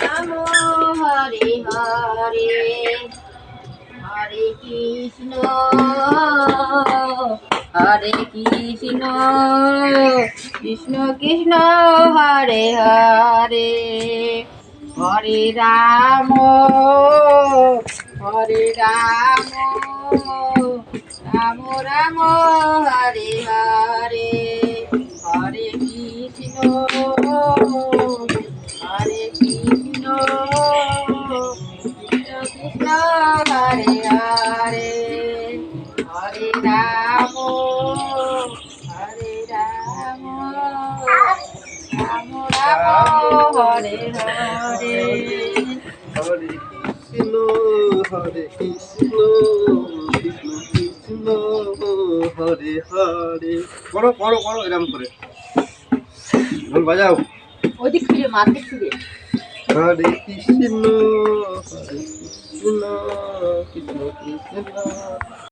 রাম হরে হরে হরে কৃষ্ণ কৃষ্ণ কৃষ্ণ হরে হরে হরে রাম রাম রাম হরে হরে হরে কৃষ্ণ কৃষ্ণ কৃষ্ণ হরে হরে হরে রাম রাম রাম হরে হরে হরে কৃষ্ণ কৃষ্ণ কৃষ্ণ হরে হরে। করো করো করো এরকম করে ঢোল বাজাও। ওদিক ফিরে মারতে ফিরে হরে কৃষ্ণ কৃষ্ণ কৃষ্ণ